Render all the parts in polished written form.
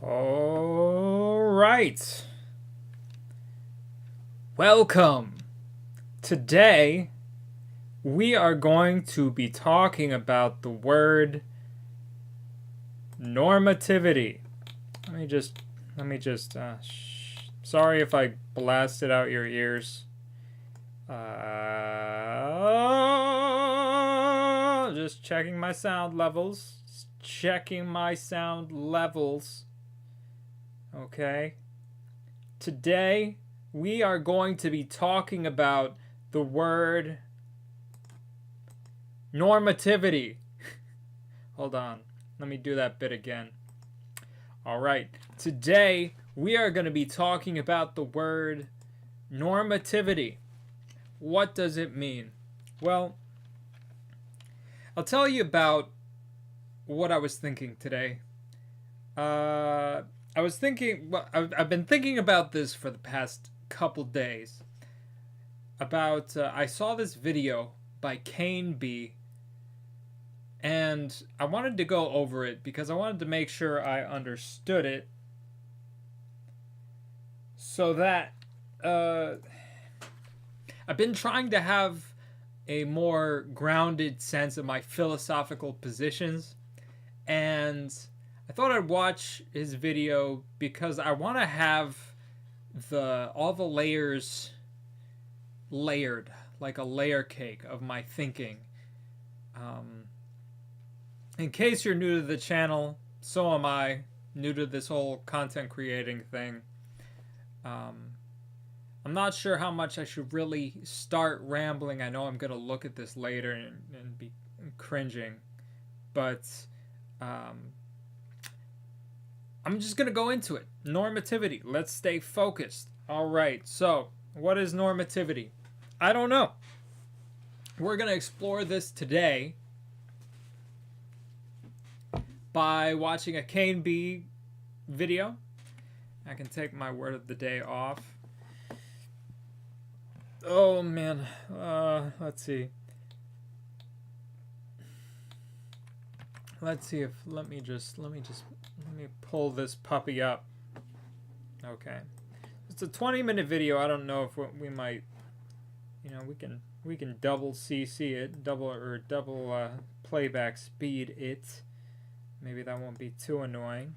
All right. Welcome. Today, we are going to be talking about the word normativity. Sorry if I blasted out your ears. Just checking my sound levels. Okay. Today, we are going to be talking about the word normativity. Hold on. Let me do that bit again. All right. Today, we are going to be talking about the word normativity. What does it mean? Well, I'll tell you about what I was thinking today. I've been thinking about this for the past couple days. I saw this video by Kane B, and I wanted to go over it because I wanted to make sure I understood it so that I've been trying to have a more grounded sense of my philosophical positions, and I thought I'd watch his video because I want to have all the layers layered, like a layer cake of my thinking. In case you're new to the channel, so am I, new to this whole content creating thing. I'm not sure how much I should really start rambling. I know I'm going to look at this later and be cringing, but I'm just going to go into it. Normativity. Let's stay focused. All right. So, what is normativity? I don't know. We're going to explore this today by watching a Kane B video. I can take my word of the day off. Oh man, let's see. Let me pull this puppy up. Okay, it's a 20-minute video. I don't know if we might, we can double CC it, double playback speed it. Maybe that won't be too annoying.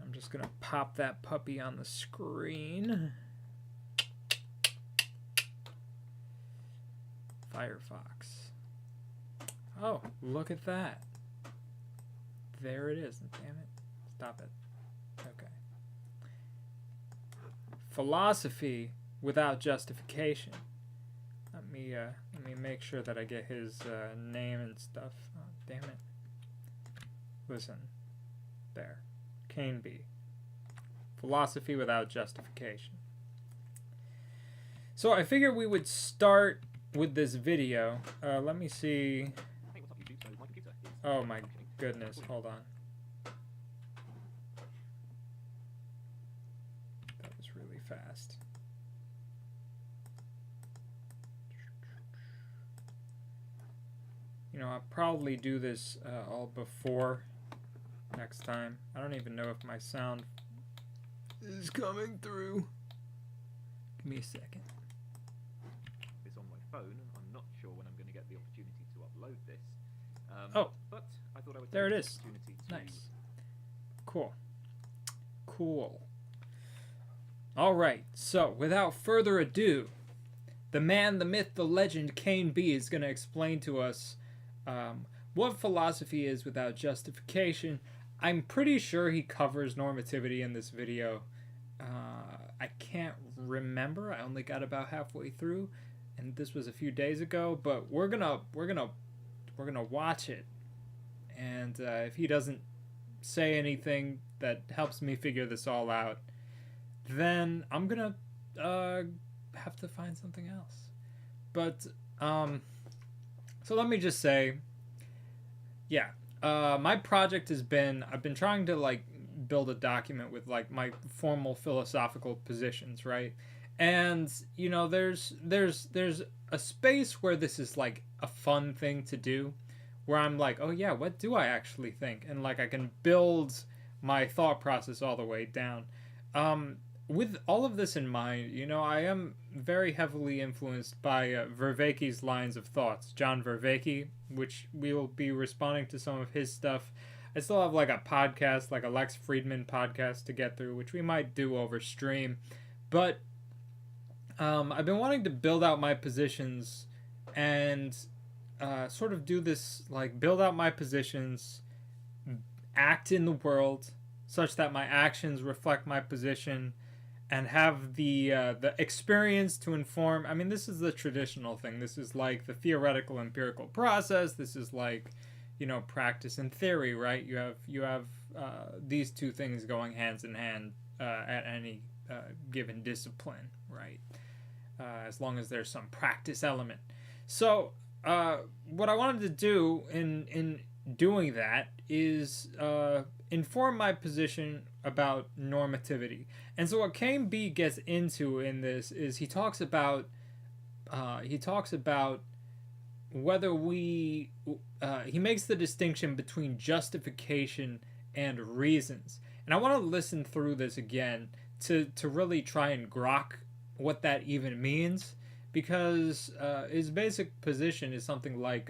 I'm just gonna pop that puppy on the screen. Firefox. Oh, look at that. There it is. Damn it. Stop it. Okay. Philosophy without justification. Let me make sure that I get his name and stuff. Oh, damn it. Listen. There. Kane B. Philosophy without justification. So I figured we would start with this video. Let me see. Oh my goodness, hold on. That was really fast. I'll probably do this all before next time. I don't even know if my sound is coming through. Give me a second. Phone, and I'm not sure when I'm going to get the opportunity to upload this. But I thought I would there it is. Nice. Cool. All right. So, without further ado, the man, the myth, the legend, Kane B is going to explain to us what philosophy is without justification. I'm pretty sure he covers normativity in this video. I can't remember. I only got about halfway through. And this was a few days ago, but we're gonna watch it, and if he doesn't say anything that helps me figure this all out, then I'm gonna have to find something else. But so let me just say, yeah, my project has been, I've been trying to build a document with my formal philosophical positions, right? And there's a space where this is a fun thing to do, where I'm like, oh yeah, what do I actually think? And I can build my thought process all the way down. With all of this in mind, I am very heavily influenced by Vervaeke's lines of thoughts. John Vervaeke, which we will be responding to some of his stuff. I still have like a podcast, like a Lex Friedman podcast to get through, which we might do over stream. But I've been wanting to build out my positions and sort of do this, like build out my positions, act in the world such that my actions reflect my position, and have the experience to inform. I mean, this is the traditional thing. This is like the theoretical empirical process. This is like, practice and theory, right? You have these two things going hands in hand at any given discipline, right? As long as there's some practice element. So what I wanted to do in doing that is inform my position about normativity. And so what Kane B gets into in this is he talks about whether he makes the distinction between justification and reasons. And I want to listen through this again to really try and grok what that even means, because his basic position is something like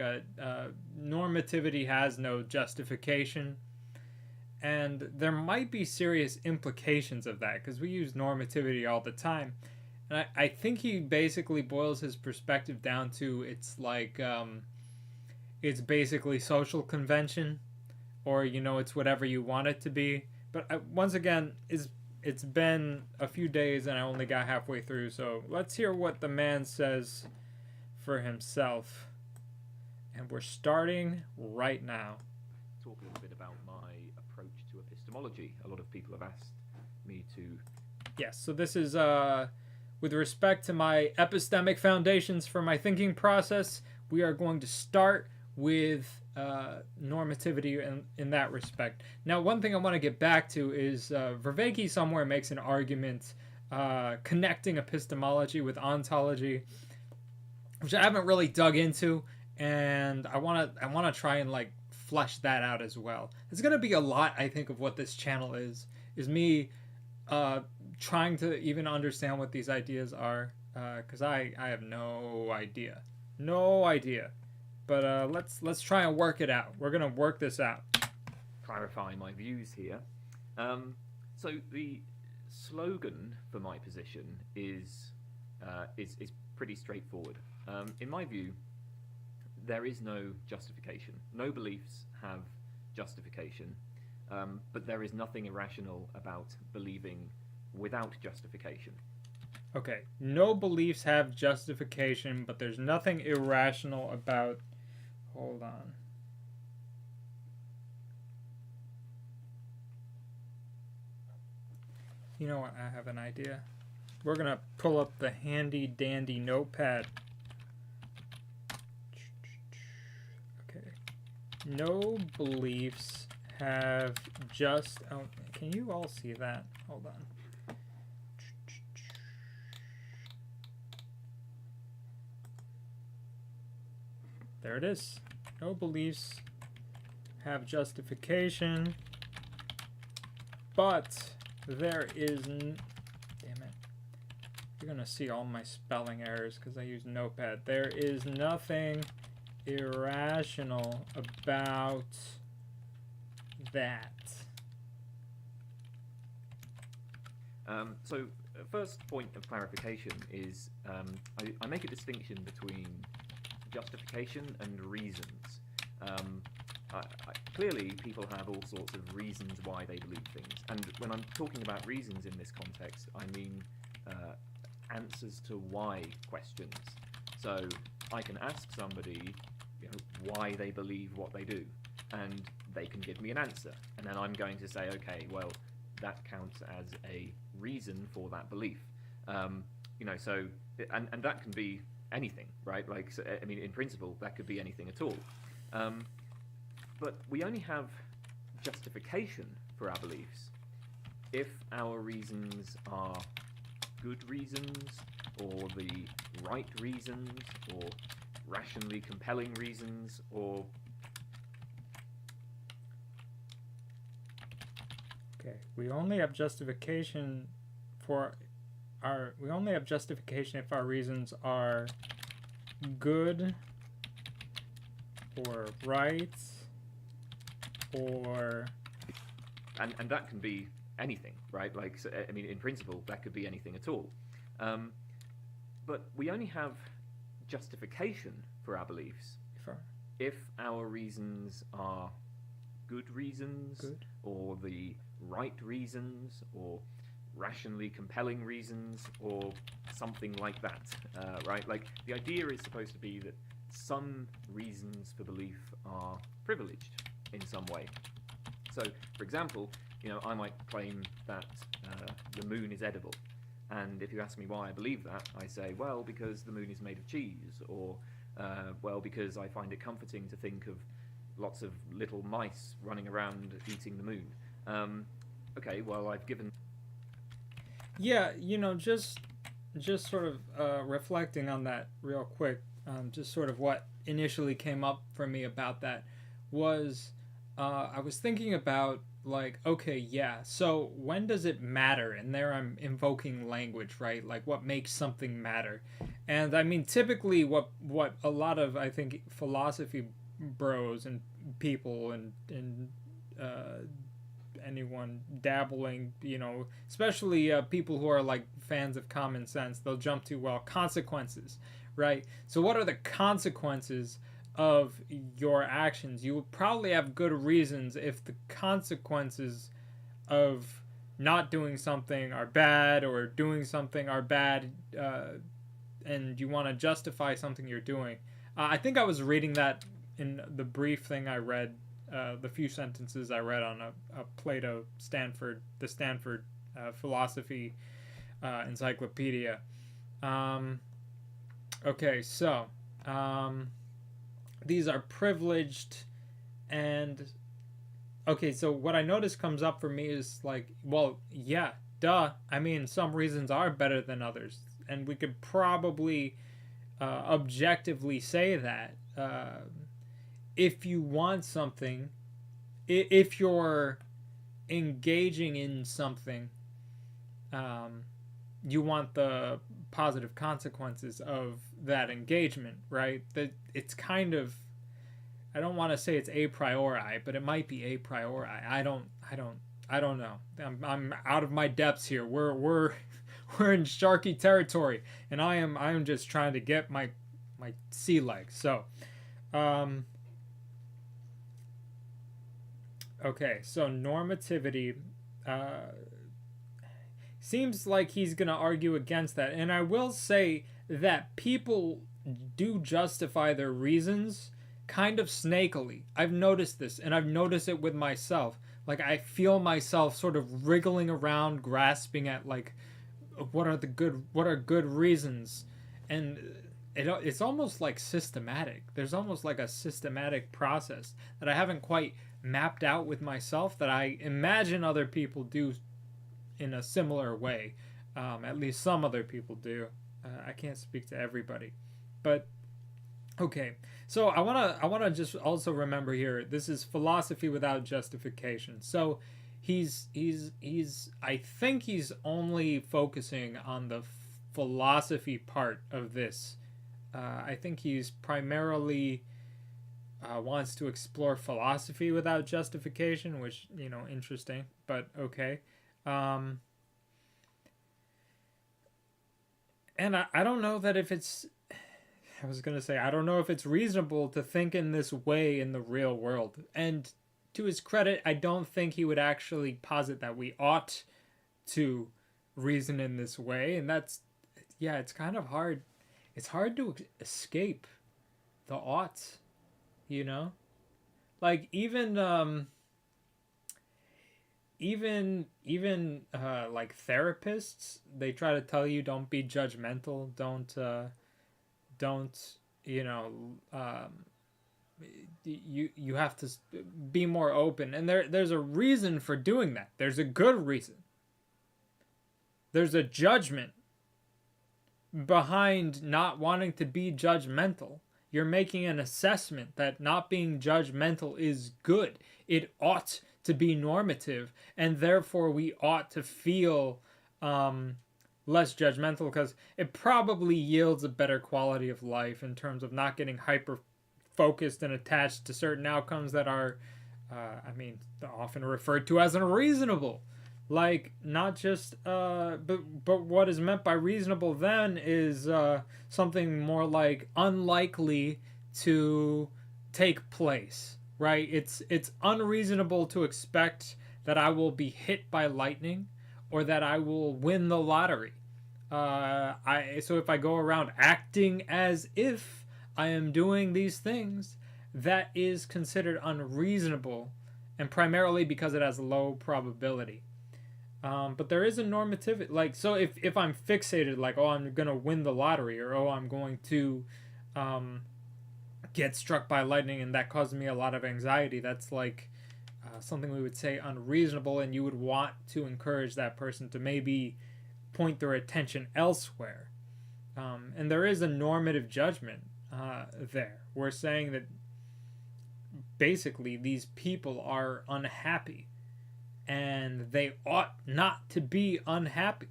normativity has no justification, and there might be serious implications of that because we use normativity all the time. And I think he basically boils his perspective down to it's like it's basically social convention, or it's whatever you want it to be. But once again, it's been a few days and I only got halfway through, so let's hear what the man says for himself. And we're starting right now. Talk a little bit about my approach to epistemology. A lot of people have asked me to... Yes, so this is with respect to my epistemic foundations for my thinking process. We are going to start with normativity in that respect. Now, one thing I want to get back to is Vervaeke somewhere makes an argument connecting epistemology with ontology, which I haven't really dug into, and I want to try and like flesh that out as well. It's going to be a lot, I think, of what this channel is me trying to even understand what these ideas are, because I have no idea. But let's try and work it out. We're gonna work this out. Clarify my views here. So the slogan for my position is pretty straightforward. In my view, there is no justification. No beliefs have justification, but there is nothing irrational about believing without justification. Okay, no beliefs have justification, but there's nothing irrational about... Hold on. You know what? I have an idea. We're going to pull up the handy dandy notepad. Okay. No beliefs have just... Oh, can you all see that? Hold on. There it is. No beliefs have justification, but there is... Damn it. You're going to see all my spelling errors because I use Notepad. There is nothing irrational about that. So, first point of clarification is I make a distinction between justification and reasons. Clearly, people have all sorts of reasons why they believe things, and when I'm talking about reasons in this context, I mean answers to why questions. So I can ask somebody, why they believe what they do, and they can give me an answer, and then I'm going to say, okay, well, that counts as a reason for that belief. So and that can be anything, right? Like, so, I mean, in principle, that could be anything at all. But we only have justification for our beliefs if our reasons are good reasons, or the right reasons, or rationally compelling reasons, or Okay, we only have justification for we only have justification if our reasons are good or right or and that can be anything, right? Like, so, I mean, in principle, that could be anything at all. Um, but we only have justification for our beliefs for if our reasons are good reasons, good. or the right reasons, or rationally compelling reasons, or something like that, right? Like, the idea is supposed to be that some reasons for belief are privileged in some way. So, for example, I might claim that the moon is edible. And if you ask me why I believe that, I say, well, because the moon is made of cheese, or, well, because I find it comforting to think of lots of little mice running around eating the moon. Okay, well, I've given. Yeah, just sort of reflecting on that real quick. Just sort of what initially came up for me about that was I was thinking about like, okay, yeah, so when does it matter? And there I'm invoking language, right? Like what makes something matter. And I mean, typically what a lot of, I think, philosophy bros and people and uh, anyone dabbling, especially people who are like fans of common sense, they'll jump to, well, consequences, right? So what are the consequences of your actions? You will probably have good reasons if the consequences of not doing something are bad or doing something are bad, and you want to justify something you're doing. I think I was reading that in the brief thing I read, the few sentences I read on a Plato the Stanford philosophy encyclopedia. Um, okay, so these are privileged, and okay, so what I notice comes up for me is like, well, yeah, duh. I mean, some reasons are better than others, and we could probably objectively say that. If you want something, if you're engaging in something, um, you want the positive consequences of that engagement, right? That it's kind of, I don't want to say it's a priori, but it might be a priori. I don't know. I'm out of my depths here. We're in sharky territory, and I am just trying to get my sea legs. So, um, okay, so normativity seems like he's going to argue against that. And I will say that people do justify their reasons kind of snakily. I've noticed this, and I've noticed it with myself. Like, I feel myself sort of wriggling around, grasping at, like, what are good reasons. And it's almost like systematic. There's almost like a systematic process that I haven't quite mapped out with myself that I imagine other people do in a similar way. At least some other people do. I can't speak to everybody, but okay. So I wanna just also remember here. This is philosophy without justification. So he's I think he's only focusing on the philosophy part of this. I think he's primarily wants to explore philosophy without justification, which interesting, but okay. Um, and I don't know that if it's. I was gonna say I don't know if it's reasonable to think in this way in the real world. And to his credit, I don't think he would actually posit that we ought to reason in this way. And that's, yeah, it's kind of hard. It's hard to escape the ought, you know? Like even like therapists, they try to tell you don't be judgmental, don't you know you have to be more open, and there's a reason for doing that. There's a good reason. There's a judgment behind not wanting to be judgmental. You're making an assessment that not being judgmental is good. It ought to be normative, and therefore we ought to feel less judgmental because it probably yields a better quality of life in terms of not getting hyper focused and attached to certain outcomes that are, often referred to as unreasonable. Like, not just, but what is meant by reasonable then is something more like unlikely to take place, right? It's unreasonable to expect that I will be hit by lightning or that I will win the lottery. So if I go around acting as if I am doing these things, that is considered unreasonable, and primarily because it has low probability. But there is a normativity, like, so if I'm fixated, like, oh, I'm gonna win the lottery, or oh, I'm going to get struck by lightning, and that causes me a lot of anxiety, that's like something we would say unreasonable, and you would want to encourage that person to maybe point their attention elsewhere. And there is a normative judgment there. We're saying that basically these people are unhappy and they ought not to be unhappy.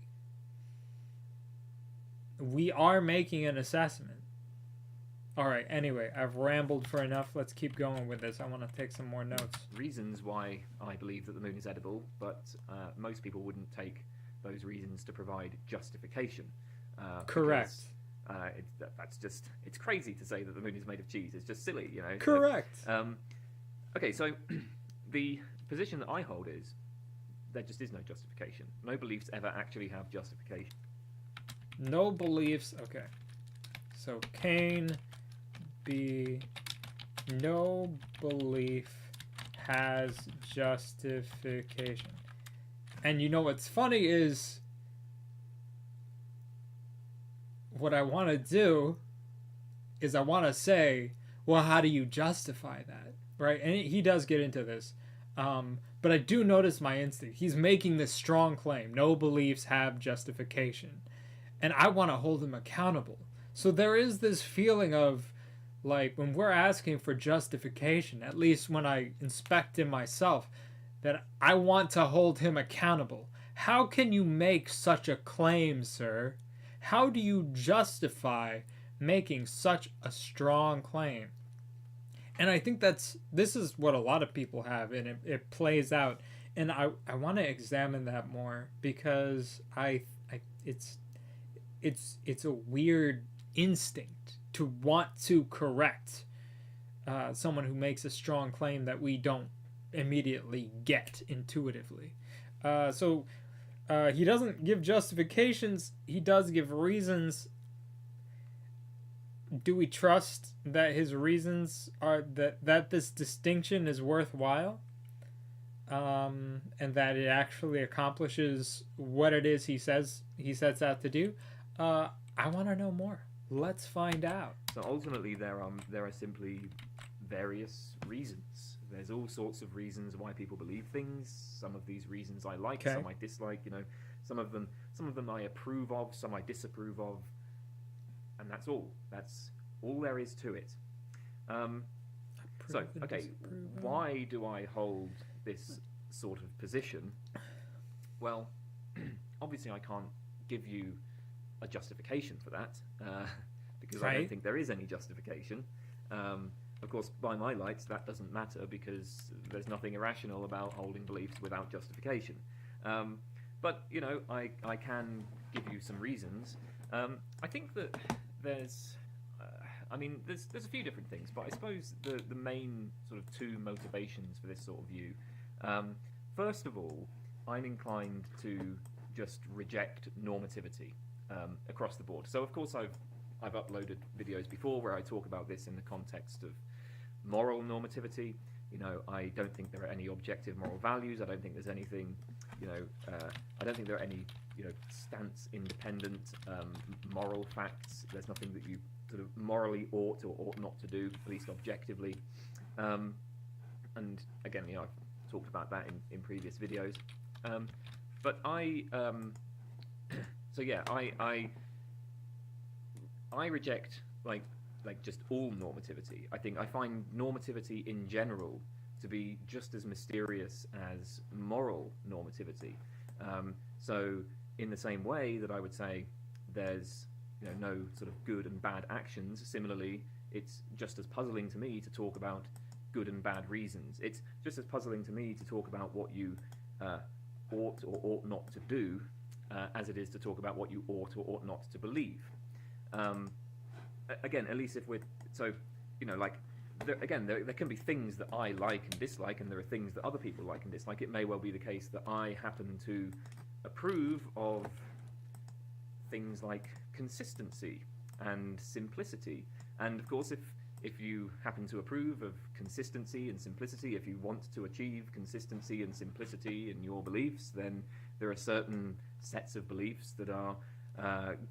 We are making an assessment. Alright, anyway, I've rambled for enough. Let's keep going with this. I want to take some more notes. Reasons why I believe that the moon is edible, but most people wouldn't take those reasons to provide justification. Correct. It's crazy to say that the moon is made of cheese. It's just silly, you know. Correct. Okay, so the position that I hold is there just is no justification. No beliefs ever actually have justification. No beliefs. Okay. So Kane B. No belief has justification. And you know what's funny is what I want to do is I want to say, well, how do you justify that? Right? And he does get into this. But I do notice my instinct. He's making this strong claim. No beliefs have justification. And I want to hold him accountable. So there is this feeling of, like, when we're asking for justification, at least when I inspect him myself, that I want to hold him accountable. How can you make such a claim, sir? How do you justify making such a strong claim? And I think this is what a lot of people have, and it plays out. And I want to examine that more because it's a weird instinct to want to correct someone who makes a strong claim that we don't immediately get intuitively. So he doesn't give justifications. He does give reasons. Do we trust that his reasons are that this distinction is worthwhile, and that it actually accomplishes what it is he says he sets out to do? I want to know more. Let's find out. So ultimately, there are simply various reasons. There's all sorts of reasons why people believe things. Some of these reasons I like, some I dislike. You know, some of them I approve of, some I disapprove of, and that's all. That's all there is to it. So, okay, why do I hold this sort of position? Well, obviously, I can't give you a justification for that because I don't think there is any justification. Of course, by my lights, that doesn't matter because there's nothing irrational about holding beliefs without justification. But, you know, I can give you some reasons. I think that there's a few different things, but I suppose the main sort of two motivations for this sort of view. First of all, I'm inclined to just reject normativity across the board. So, of course, I've uploaded videos before where I talk about this in the context of moral normativity. You know, I don't think there are any objective moral values. I don't think there's anything, I don't think there are any, stance-independent moral facts. There's nothing that you sort of morally ought or ought not to do, at least objectively. And again, I've talked about that in previous videos. But I reject like just all normativity. I find normativity in general to be just as mysterious as moral normativity. So in the same way that I would say there's no sort of good and bad actions, similarly, it's just as puzzling to me to talk about good and bad reasons. It's just as puzzling to me to talk about what you ought or ought not to do as it is to talk about what you ought or ought not to believe. Again, at least if we're so, like there can be things that I like and dislike, and there are things that other people like and dislike. It may well be the case that I happen to approve of things like consistency and simplicity. And of course, if you happen to approve of consistency and simplicity, if you want to achieve consistency and simplicity in your beliefs, then there are certain sets of beliefs that are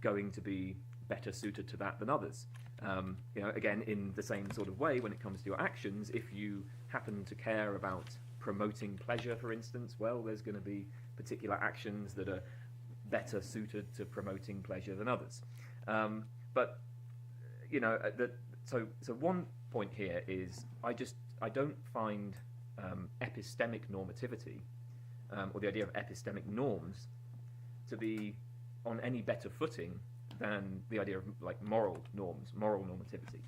going to be better suited to that than others. Again, in the same sort of way, when it comes to your actions, if you happen to care about promoting pleasure, for instance, well, there's going to be particular actions that are better suited to promoting pleasure than others. So one point here is I don't find epistemic normativity, or the idea of epistemic norms, to be on any better footing than the idea of like moral norms, moral normativity.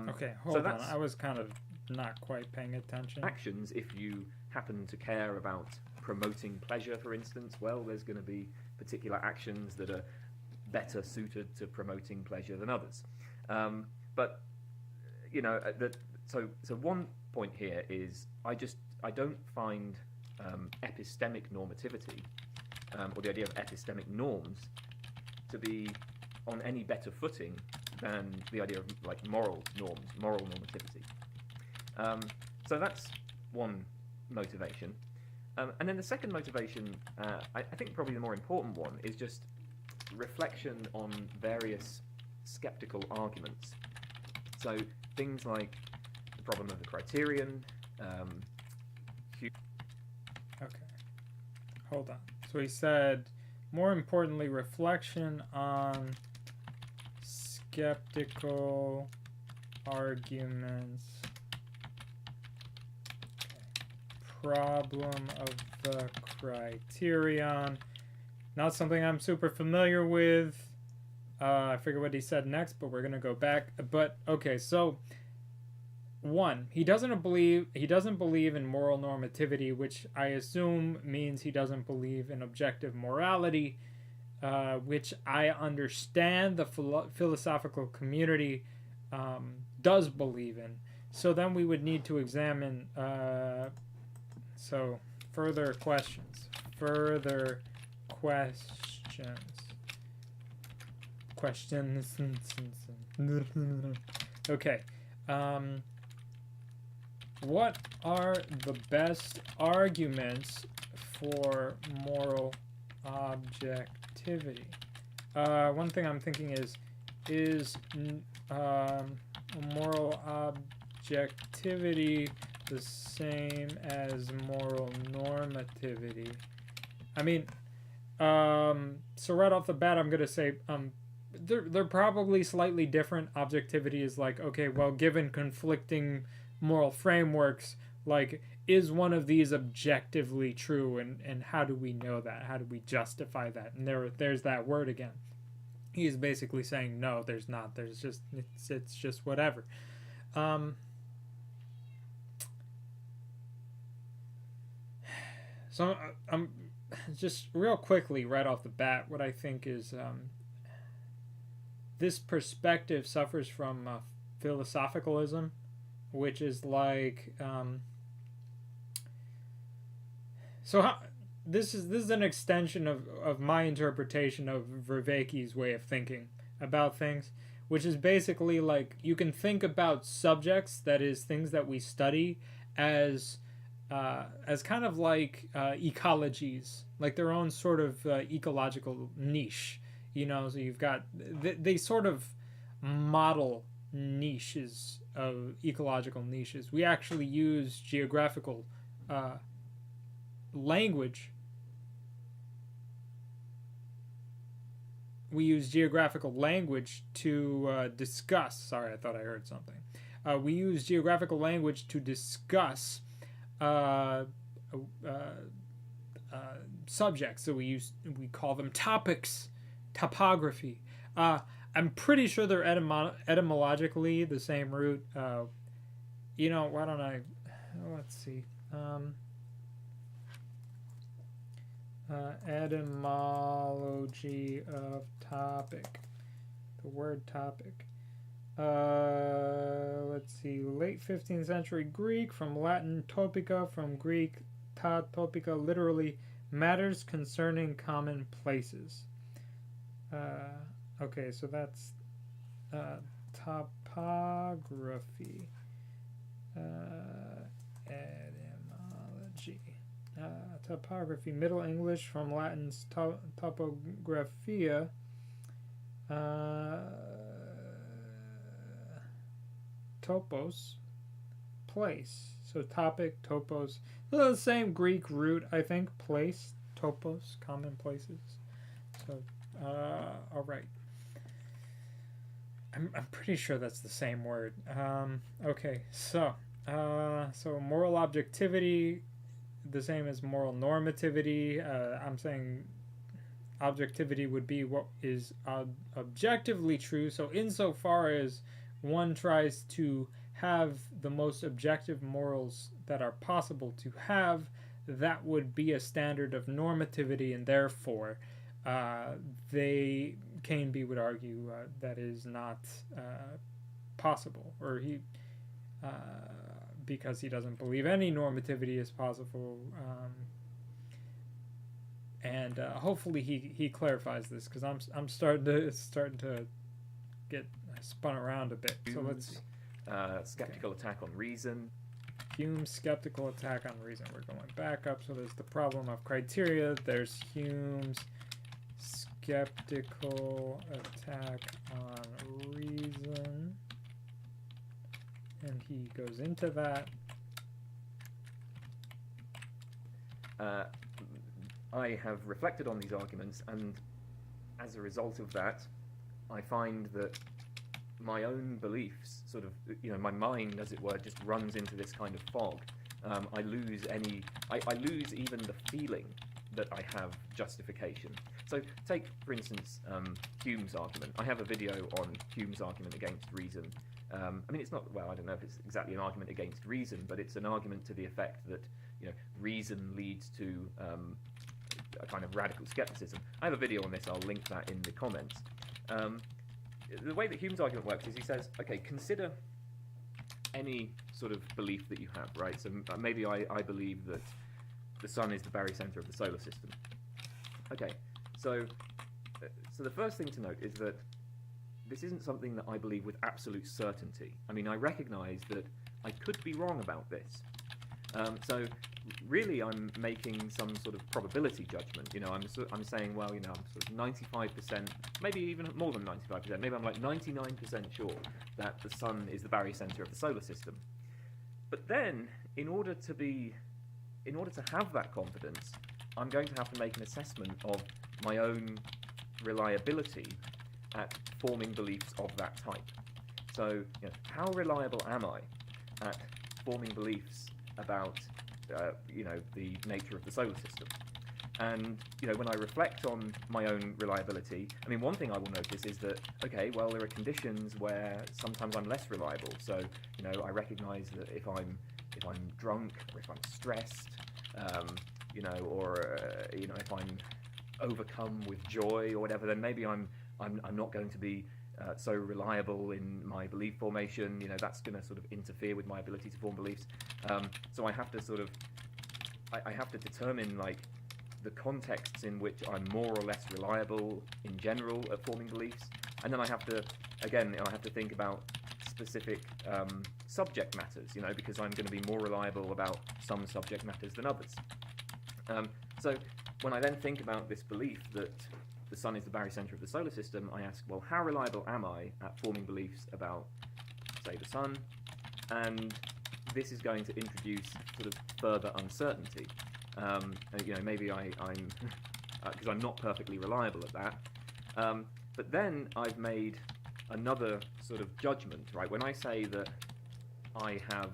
Okay, hold on. I was kind of not quite paying attention. Actions, if you happen to care about promoting pleasure, for instance, well, there's going to be particular actions that are better suited to promoting pleasure than others. So one point here is I don't find epistemic normativity, or the idea of epistemic norms, to be on any better footing than the idea of like moral norms, moral normativity. So that's one motivation. And then the second motivation, I think probably the more important one, is just reflection on various skeptical arguments. So things like the problem of the criterion. Okay, hold on. So he said, more importantly, reflection on skeptical arguments. Problem of the criterion. Not something I'm super familiar with. I forget what he said next, but we're gonna go back. But okay, so one, he doesn't believe in moral normativity, which I assume means he doesn't believe in objective morality, which I understand the philosophical community does believe in. So then we would need to examine. So further questions. Okay. What are the best arguments for moral objectivity? One thing I'm thinking is moral objectivity the same as moral normativity? I mean, so right off the bat, I'm gonna say they're probably slightly different. Objectivity is like, okay, well, given conflicting moral frameworks, like, is one of these objectively true, and how do we know that? How do we justify that? And there's that word again. He's basically saying no, there's not. There's just it's just whatever. So I'm just real quickly right off the bat, what I think is this perspective suffers from philosophicalism, which is like this is an extension of my interpretation of Vervaeke's way of thinking about things, which is basically like you can think about subjects, that is things that we study, as kind of like ecologies, like their own sort of ecological niche, so you've got they sort of model niches of ecological niches. We actually use geographical language. We use geographical language to discuss. Sorry, I thought I heard something. We use geographical language to discuss subjects. So we call them topics, topography. I'm pretty sure they're etymologically the same root. Why don't I? Let's see. Etymology of topic. The word topic. Let's see. Late 15th century Greek, from Latin topica, from Greek ta topica, literally matters concerning common places. Okay, so that's topography. Etymology. Topography, Middle English, from Latin's topographia. Topos, place. So topic, topos. The same Greek root, I think. Place, topos, common places. So, all right. I'm pretty sure that's the same word. Okay, so moral objectivity, the same as moral normativity. I'm saying objectivity would be what is objectively true. So insofar as one tries to have the most objective morals that are possible to have, that would be a standard of normativity, and therefore Cain-B would argue that is not possible, or because he doesn't believe any normativity is possible. And hopefully he clarifies this, because I'm starting to get spun around a bit. So let's skeptical attack on reason. Hume's skeptical attack on reason. We're going back up. So there's the problem of criteria. There's Hume's skeptical attack on reason, and he goes into that. I have reflected on these arguments, and as a result of that, I find that my own beliefs, sort of, my mind, as it were, just runs into this kind of fog. I lose even the feeling that I have justification. So take, for instance, Hume's argument. I have a video on Hume's argument against reason. It's not, I don't know if it's exactly an argument against reason, but it's an argument to the effect that, reason leads to a kind of radical skepticism. I have a video on this, I'll link that in the comments. The way that Hume's argument works is he says, okay, consider any sort of belief that you have, right? So maybe I believe that the sun is the barycenter of the solar system. Okay, so the first thing to note is that this isn't something that I believe with absolute certainty. I recognize that I could be wrong about this. So really I'm making some sort of probability judgment. I'm saying, well, I'm sort of 95%, maybe even more than 95%, maybe I'm like 99% sure that the sun is the barycenter of the solar system. But then, in order to have that confidence, I'm going to have to make an assessment of my own reliability at forming beliefs of that type. So, how reliable am I at forming beliefs about, the nature of the solar system? And, when I reflect on my own reliability, one thing I will notice is that, okay, well, there are conditions where sometimes I'm less reliable. So, I recognize that if I'm drunk, or if I'm stressed, if I'm overcome with joy or whatever, then maybe I'm not going to be so reliable in my belief formation. That's going to sort of interfere with my ability to form beliefs. So I have to I have to determine the contexts in which I'm more or less reliable in general at forming beliefs, and then I have to think about specific subject matters, because I'm going to be more reliable about some subject matters than others. So when I then think about this belief that the sun is the barycenter of the solar system, I ask, well, how reliable am I at forming beliefs about, say, the sun? And this is going to introduce sort of further uncertainty. Maybe I'm because I'm not perfectly reliable at that. But then I've made another sort of judgment, right? When I say that I have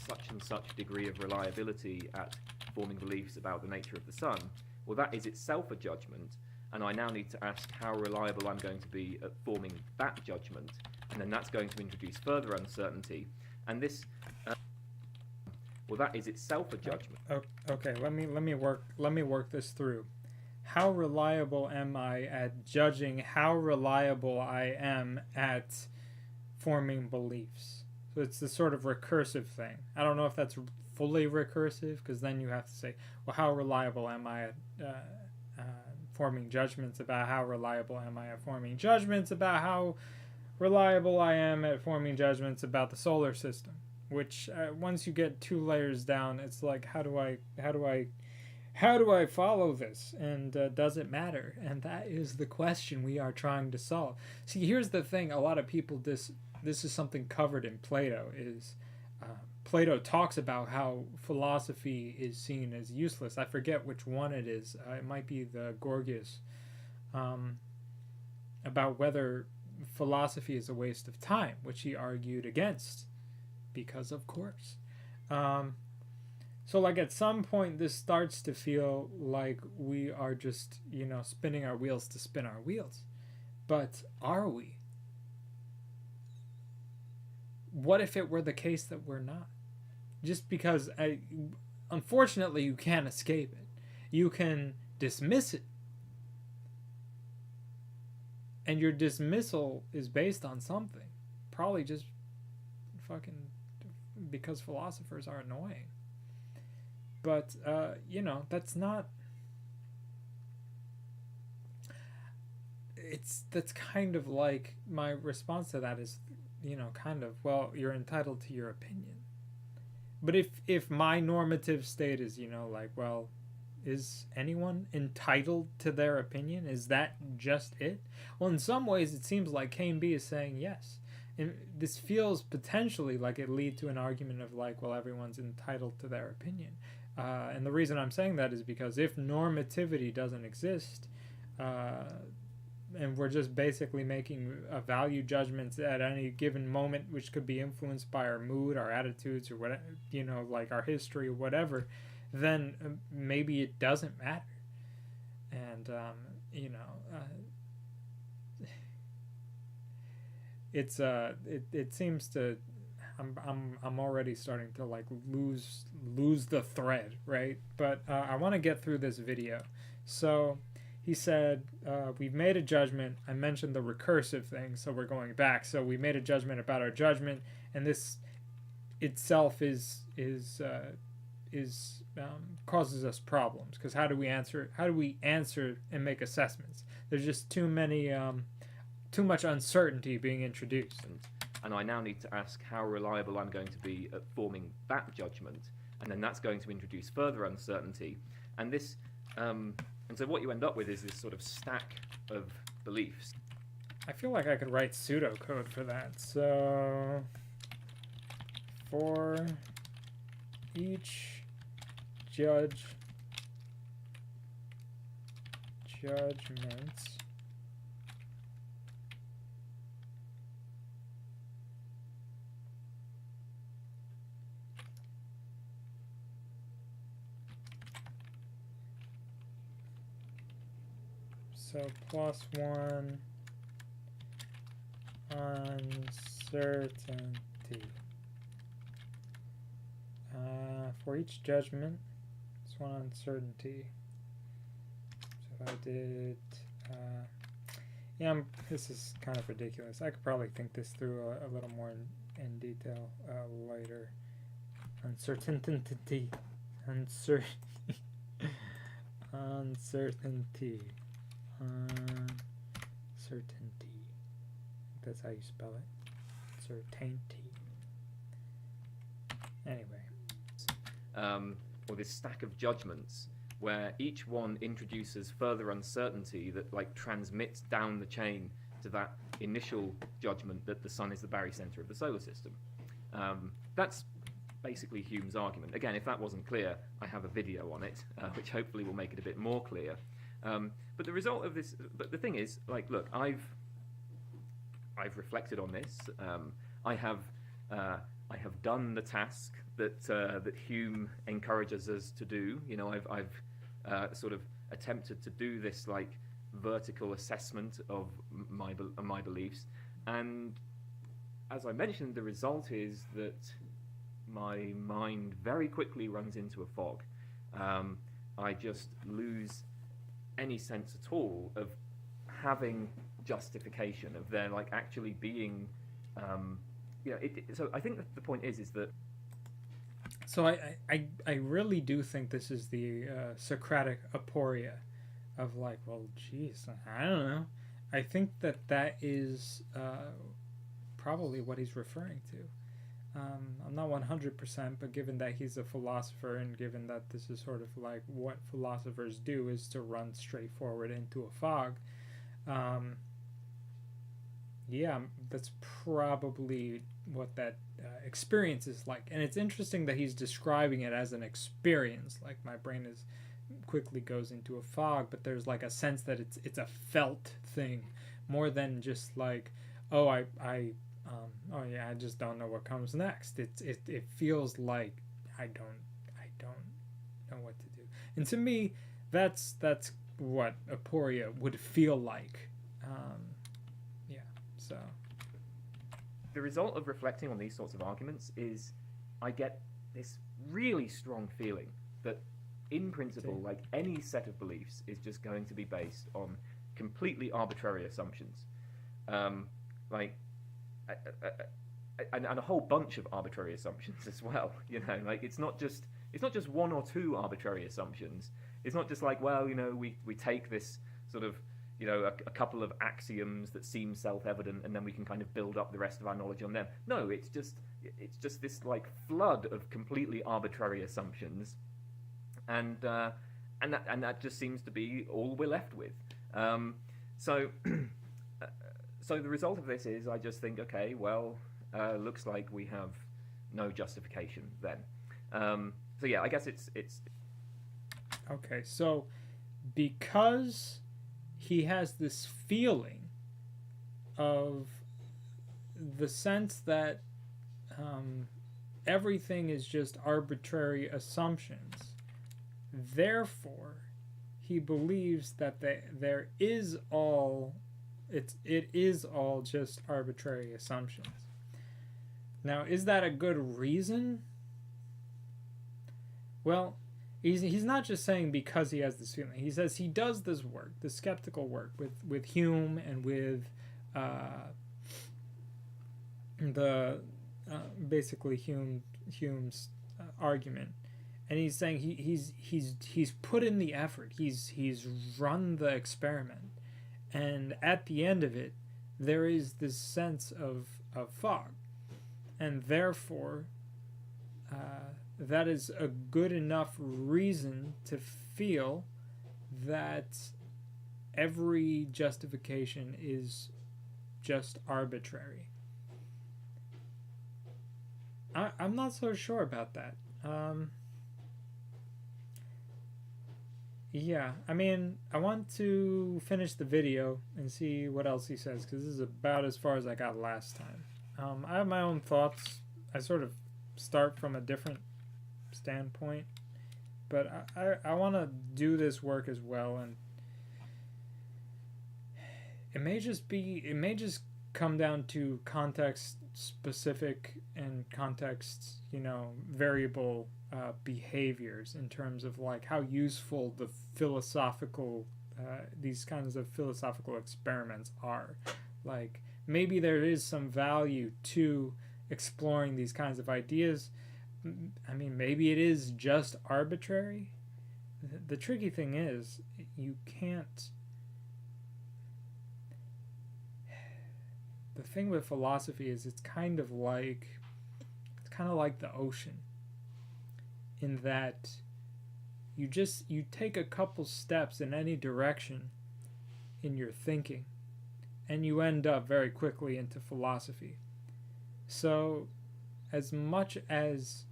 such and such degree of reliability at forming beliefs about the nature of the sun, well, that is itself a judgment, and I now need to ask how reliable I'm going to be at forming that judgment, and then that's going to introduce further uncertainty, and this, well, that is itself a judgment. Okay, let me work this through. How reliable am I at judging how reliable I am at forming beliefs? So it's this sort of recursive thing. I don't know if that's fully recursive, because then you have to say, well, how reliable am I at forming judgments about how reliable am I at forming judgments about how reliable I am at forming judgments about the solar system? Which once you get 2 layers down, it's like, how do I follow this, and does it matter? And that is the question we are trying to solve. See, here's the thing: a lot of people this is something covered in Plato. Is Plato talks about how philosophy is seen as useless. I forget which one it is. It might be the Gorgias, about whether philosophy is a waste of time, which he argued against, because of course. So like at some point this starts to feel like we are just, spinning our wheels to spin our wheels. But are we? What if it were the case that we're not? Just because unfortunately you can't escape it. You can dismiss it. And your dismissal is based on something. Probably just fucking because philosophers are annoying. But, that's not... That's kind of like... My response to that is, well, you're entitled to your opinion. But if my normative state is, well, is anyone entitled to their opinion? Is that just it? Well, in some ways, it seems like Kane B is saying yes. And this feels potentially like it lead to an argument of like, well, everyone's entitled to their opinion. And the reason I'm saying that is because if normativity doesn't exist, and we're just basically making value judgments at any given moment, which could be influenced by our mood, our attitudes, or whatever, like our history or whatever, then maybe it doesn't matter. And it seems to... I'm already starting to like lose the thread, right? But I want to get through this video. So he said, we've made a judgment. I mentioned the recursive thing, so we're going back. So we made a judgment about our judgment, and this itself is causes us problems, because how do we answer and make assessments? There's just too much uncertainty being introduced. And I now need to ask how reliable I'm going to be at forming that judgment, and then that's going to introduce further uncertainty. And this, and so what you end up with is this sort of stack of beliefs. I feel like I could write pseudocode for that. So, for each judgment, so +1 uncertainty. For each judgment, it's 1 uncertainty. So if I did... this is kind of ridiculous. I could probably think this through a little more in detail later. Uncertainty. Uncertainty. That's how you spell it. Certainty. Anyway. Or this stack of judgments where each one introduces further uncertainty that like transmits down the chain to that initial judgment that the sun is the barycenter of the solar system. That's basically Hume's argument. Again, if that wasn't clear, I have a video on it, which hopefully will make it a bit more clear. But the result of this, but the thing is, like, look, I've reflected on this. I I have done the task that Hume encourages us to do. You know, I've sort of attempted to do this like vertical assessment of my beliefs, and as I mentioned, the result is that my mind very quickly runs into a fog. I just lose any sense at all of having justification, of there like actually being, so I think that the point is that. So I really do think this is the Socratic aporia of like, well, geez, I don't know. I think that is probably what he's referring to. I'm not 100%, but given that he's a philosopher and given that this is sort of like what philosophers do is to run straight forward into a fog, yeah, that's probably what that experience is like. And it's interesting that he's describing it as an experience. Like my brain is quickly goes into a fog, but there's like a sense that it's a felt thing more than just like, oh, oh yeah, I just don't know what comes next. It feels like I don't know what to do. And to me, that's what aporia would feel like. Yeah. So The result of reflecting on these sorts of arguments is I get this really strong feeling that in principle, like any set of beliefs is just going to be based on completely arbitrary assumptions. Like and a whole bunch of arbitrary assumptions as well. You know, like it's not just one or two arbitrary assumptions. It's not just like, well, you know, we take this sort of, you know, a couple of axioms that seem self-evident, and then we can kind of build up the rest of our knowledge on them. No, it's just this like flood of completely arbitrary assumptions, and that just seems to be all we're left with. So so the result of this is I just think, okay, well, looks like we have no justification then. So yeah, I guess it's okay. So because he has this feeling of the sense that everything is just arbitrary assumptions. Therefore, he believes that there is all it is all just arbitrary assumptions. Now, is that a good reason? Well, he's not just saying because he has this feeling. He says he does this work, this skeptical work with Hume and with the basically Hume's argument, and he's saying he's put in the effort. He's run the experiment, and at the end of it, there is this sense of fog, and therefore. That is a good enough reason to feel that every justification is just arbitrary. I'm not so sure about that. Yeah, I mean, I want to finish the video and see what else he says, because this is about as far as I got last time. I have my own thoughts. I sort of start from a different standpoint, but I want to do this work as well, and it may just come down to context specific and context, you know, variable behaviors in terms of like how useful the philosophical these kinds of philosophical experiments are. Like maybe there is some value to exploring these kinds of ideas. I mean, maybe it is just arbitrary. The tricky thing is, you can't. The thing with philosophy is it's kind of like the ocean, in that you take a couple steps in any direction in your thinking, and you end up very quickly into philosophy. So, as much as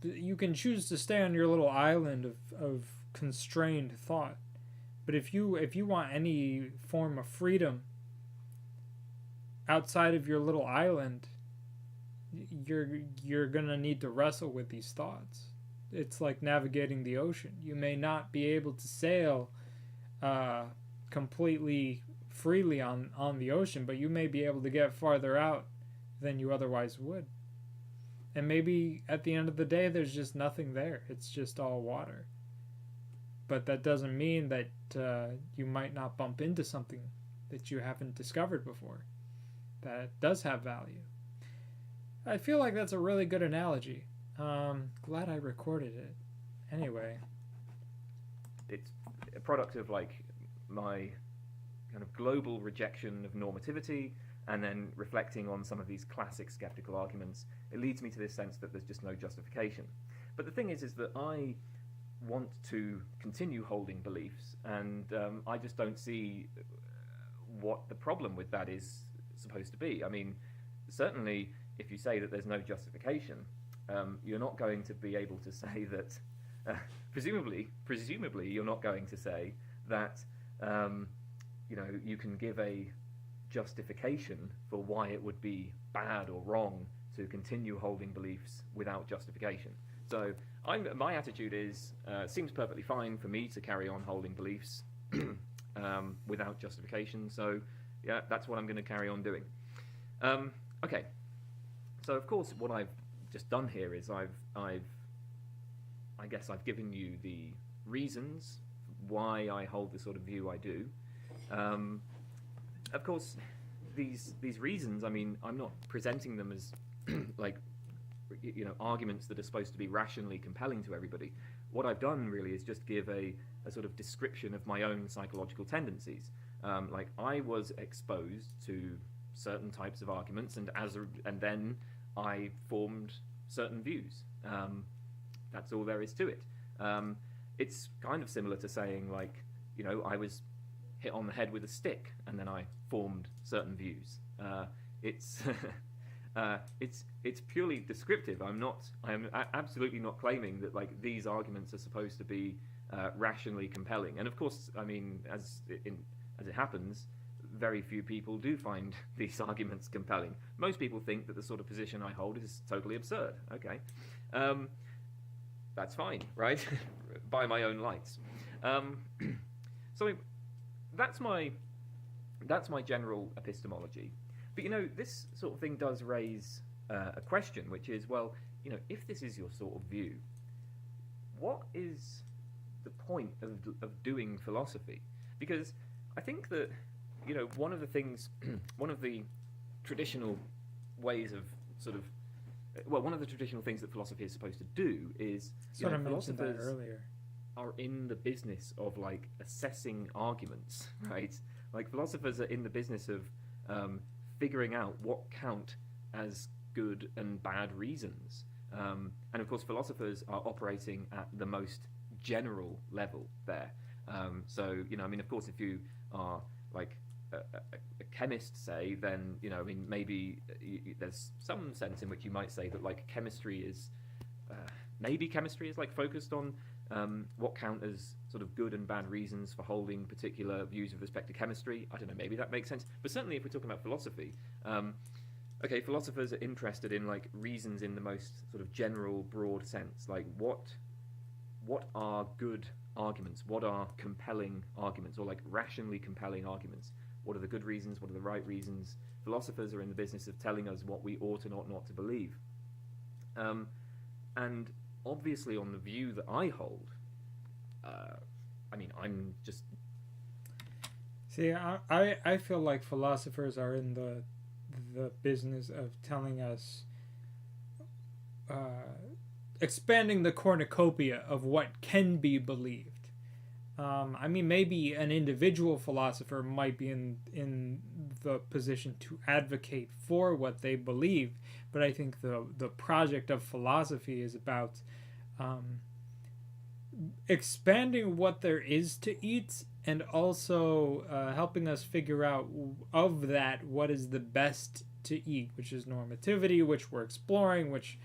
you can choose to stay on your little island of constrained thought, but if you want any form of freedom outside of your little island, you're gonna need to wrestle with these thoughts. It's like navigating the ocean. You may not be able to sail uh, completely freely on the ocean, but you may be able to get farther out than you otherwise would. And maybe at the end of the day, there's just nothing there. It's just all water. But that doesn't mean that you might not bump into something that you haven't discovered before that does have value. I feel like that's a really good analogy. Glad I recorded it. Anyway. It's a product of like my kind of global rejection of normativity, and then reflecting on some of these classic skeptical arguments. It leads me to this sense that there's just no justification. But the thing is that I want to continue holding beliefs, and I just don't see what the problem with that is supposed to be. I mean, certainly if you say that there's no justification, you're not going to be able to say that, presumably you're not going to say that, you can give a justification for why it would be bad or wrong to continue holding beliefs without justification. So my attitude is, seems perfectly fine for me to carry on holding beliefs without justification. So yeah, that's what I'm going to carry on doing. Okay. So of course, what I've just done here is I guess I've given you the reasons why I hold the sort of view I do. Of course, these reasons, I mean, I'm not presenting them as like, arguments that are supposed to be rationally compelling to everybody. What I've done really is just give a sort of description of my own psychological tendencies. Like I was exposed to certain types of arguments, and then I formed certain views. That's all there is to it. It's kind of similar to saying, like, I was hit on the head with a stick, and then I formed certain views. It's it's purely descriptive. I am absolutely not claiming that like these arguments are supposed to be rationally compelling. And of course, I mean, as it happens, very few people do find these arguments compelling. Most people think that the sort of position I hold is totally absurd. Okay, that's fine, right? By my own lights. So that's my general epistemology. But this sort of thing does raise a question, which is, well, if this is your sort of view, what is the point of doing philosophy? Because I think that one of the traditional ways of sort of, one of the traditional things that philosophy is supposed to do is, philosophers are in the business of like assessing arguments, right? Like philosophers are in the business of figuring out what count as good and bad reasons. And of course, philosophers are operating at the most general level there. So, of course, if you are like a chemist, say, then, maybe there's some sense in which you might say that like chemistry is like focused on what count as sort of good and bad reasons for holding particular views with respect to chemistry. I don't know, maybe that makes sense. But certainly if we're talking about philosophy, philosophers are interested in like reasons in the most sort of general, broad sense. Like what are good arguments? What are compelling arguments, or like rationally compelling arguments? What are the good reasons? What are the right reasons? Philosophers are in the business of telling us what we ought and ought not to believe. And obviously on the view that I hold, I'm just... See, I feel like philosophers are in the business of telling us, expanding the cornucopia of what can be believed. Maybe an individual philosopher might be in the position to advocate for what they believe, but I think the project of philosophy is about expanding what there is to eat, and also helping us figure out of that what is the best to eat, which is normativity, which we're exploring, which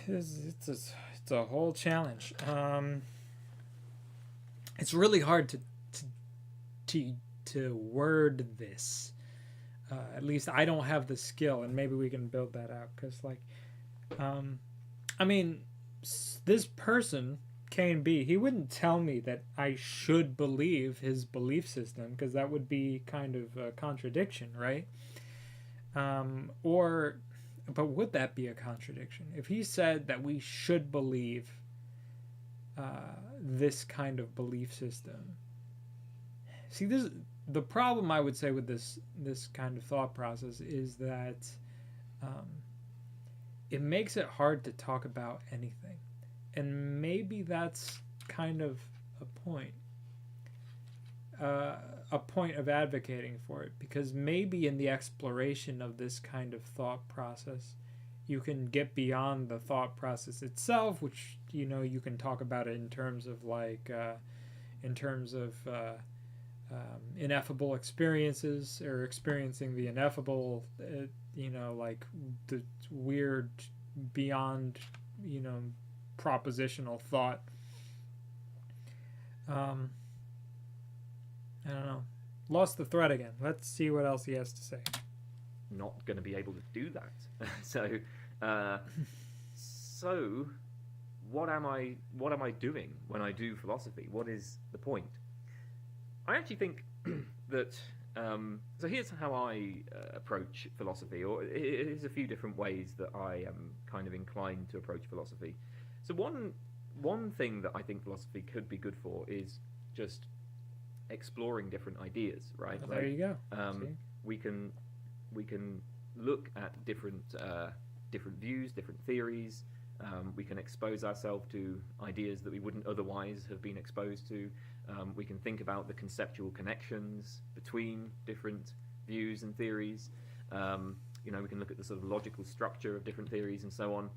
it's a whole challenge. It's really hard to word this. At least I don't have the skill, and maybe we can build that out. Because, like, um, I mean, this person, K and B, he wouldn't tell me that I should believe his belief system, because that would be kind of a contradiction, right? Or, but would that be a contradiction? If he said that we should believe this kind of belief system, see, this the problem I would say with this kind of thought process is that um, it makes it hard to talk about anything, and maybe that's kind of a point, a point of advocating for it, because maybe in the exploration of this kind of thought process, you can get beyond the thought process itself, which you can talk about it in terms of ineffable experiences, or experiencing the ineffable, like the weird beyond, propositional thought. I don't know. Lost the thread again. Let's see what else he has to say. Not going to be able to do that. So what am I doing when I do philosophy? What is the point? I actually think that so here's how I approach philosophy, or here's a few different ways that I am kind of inclined to approach philosophy. So one thing that I think philosophy could be good for is just exploring different ideas, right? Well, there you go. We can look at different views, different theories. We can expose ourselves to ideas that we wouldn't otherwise have been exposed to. We can think about the conceptual connections between different views and theories. We can look at the sort of logical structure of different theories and so on.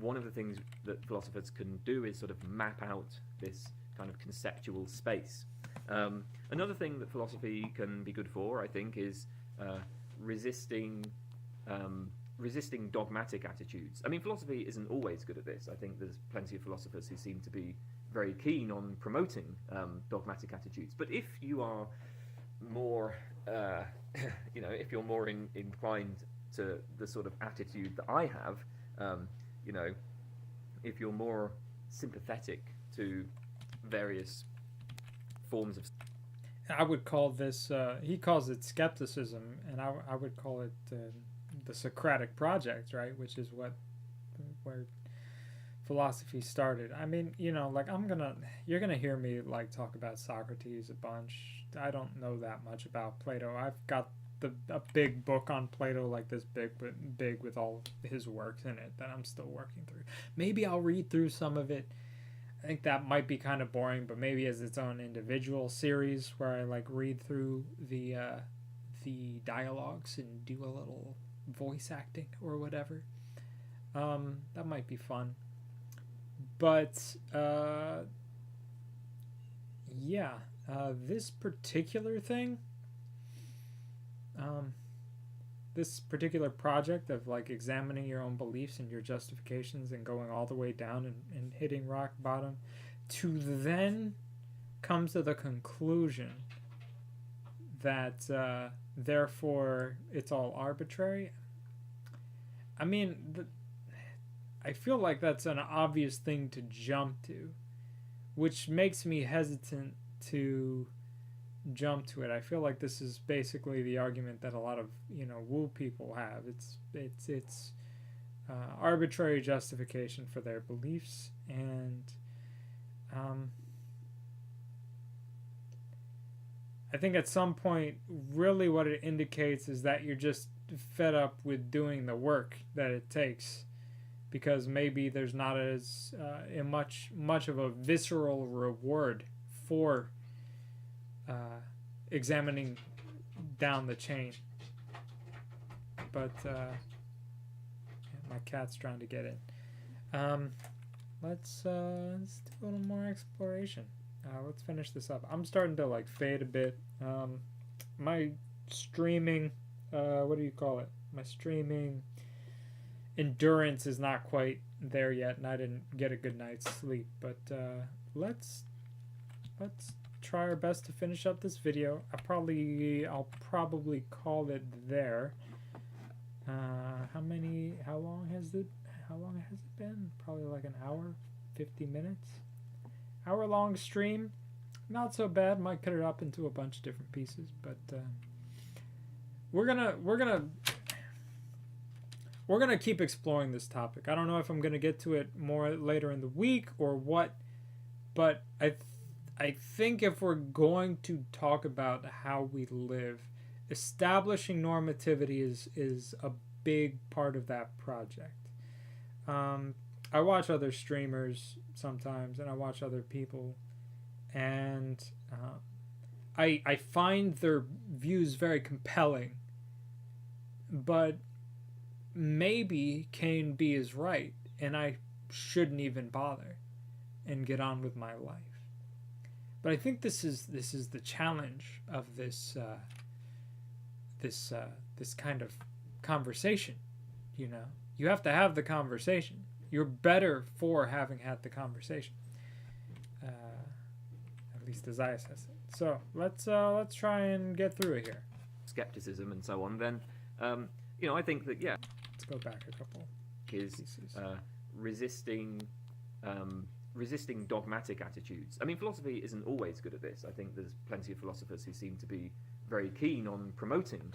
One of the things that philosophers can do is sort of map out this kind of conceptual space. Another thing that philosophy can be good for, I think, is resisting dogmatic attitudes. I mean, philosophy isn't always good at this. I think there's plenty of philosophers who seem to be very keen on promoting dogmatic attitudes. But if you are more, if you're more inclined to the sort of attitude that I have, if you're more sympathetic to various forms of... I would call this, he calls it skepticism, and I would call it the Socratic project, right? Which is where philosophy started. I mean, you're gonna hear me like talk about Socrates a bunch. I don't know that much about Plato. I've got a big book on Plato, like this big with all his works in it, that I'm still working through. Maybe I'll read through some of it. I think that might be kind of boring, but maybe as its own individual series where I like read through the dialogues and do a little voice acting or whatever. That might be fun. But this particular thing, this particular project of like examining your own beliefs and your justifications and going all the way down and hitting rock bottom, to then come to the conclusion that therefore it's all arbitrary. I mean, I feel like that's an obvious thing to jump to, which makes me hesitant to jump to it. I feel like this is basically the argument that a lot of woo people have. It's arbitrary justification for their beliefs, and I think at some point, really, what it indicates is that you're just fed up with doing the work that it takes, because maybe there's not as much of a visceral reward for examining down the chain. But my cat's trying to get in. Let's do a little more exploration. Let's finish this up. I'm starting to like fade a bit. My streaming, what do you call it? My streaming endurance is not quite there yet, and I didn't get a good night's sleep. But let's try our best to finish up this video. I'll probably call it there. How long has it been? Probably like an hour, 50 minutes. Hour long stream. Not so bad. Might cut it up into a bunch of different pieces, but we're gonna keep exploring this topic. I don't know if I'm gonna get to it more later in the week or what, but I think if we're going to talk about how we live, establishing normativity is a big part of that project. I watch other streamers sometimes, and I watch other people, and I find their views very compelling, but maybe Kane B is right, and I shouldn't even bother and get on with my life. But I think this is the challenge of this kind of conversation. You have to have the conversation. You're better for having had the conversation, at least as I assess it. So let's try and get through it here. Skepticism and so on. Then I think that Let's go back a couple. Is resisting dogmatic attitudes. I mean, philosophy isn't always good at this. I think there's plenty of philosophers who seem to be very keen on promoting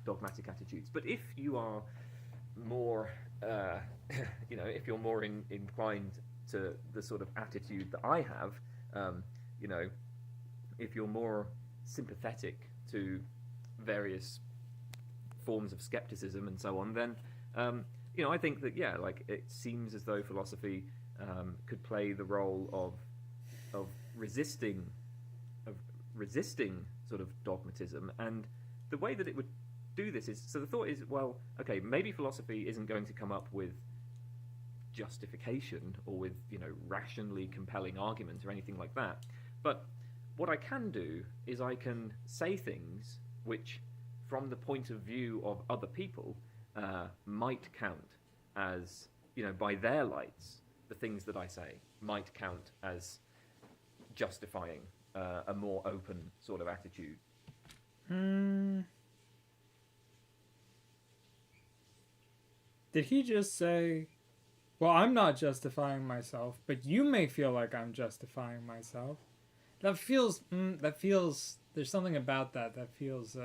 dogmatic attitudes. But if you are more, if you're more inclined to the sort of attitude that I have, if you're more sympathetic to various forms of skepticism and so on, then I think that it seems as though philosophy could play the role of resisting sort of dogmatism, and the way that it would do this is, so the thought is, well, okay, maybe philosophy isn't going to come up with justification or with rationally compelling argument or anything like that, but what I can do is I can say things which, from the point of view of other people, might count as, by their lights, the things that I say might count as justifying a more open sort of attitude. Did he just say, well, I'm not justifying myself, but you may feel like I'm justifying myself? That feels, there's something about that feels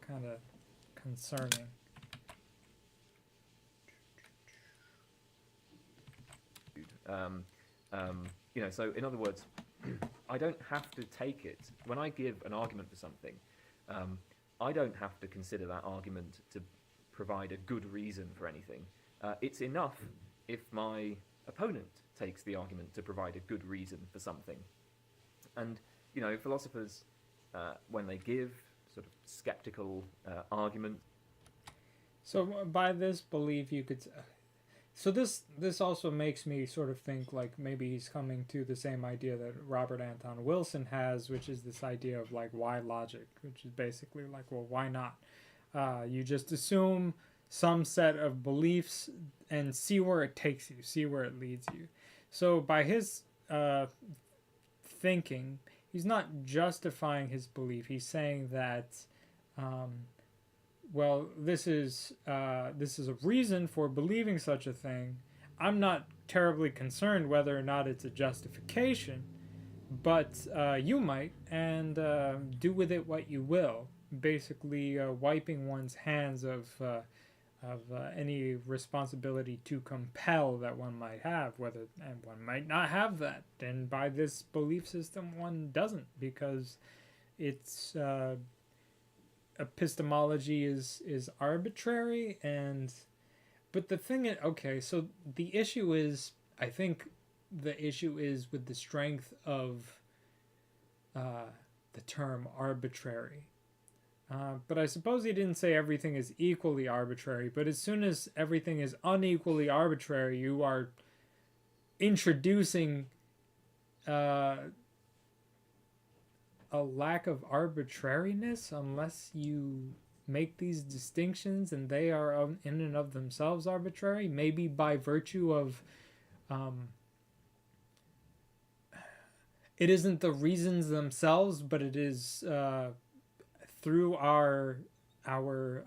kind of concerning. So in other words, I don't have to take it, when I give an argument for something, I don't have to consider that argument to provide a good reason for anything. It's enough if my opponent takes the argument to provide a good reason for something. And, philosophers, when they give sort of skeptical arguments. So by this belief, you could... So this also makes me sort of think like maybe he's coming to the same idea that Robert Anton Wilson has, which is this idea of like, why logic? Which is basically like, well, why not? You just assume some set of beliefs and see where it takes you, see where it leads you. So by his thinking, he's not justifying his belief. He's saying that, well, this is a reason for believing such a thing. I'm not terribly concerned whether or not it's a justification, but you might, and do with it what you will. Basically, wiping one's hands of any responsibility to compel that one might have, and one might not have that. And by this belief system, one doesn't, because it's epistemology is arbitrary. But the thing is, okay, so the issue is, I think the issue is with the strength of the term arbitrary. But I suppose he didn't say everything is equally arbitrary, but as soon as everything is unequally arbitrary, you are introducing a lack of arbitrariness unless you make these distinctions and they are in and of themselves arbitrary, maybe by virtue of it isn't the reasons themselves, but it is through our our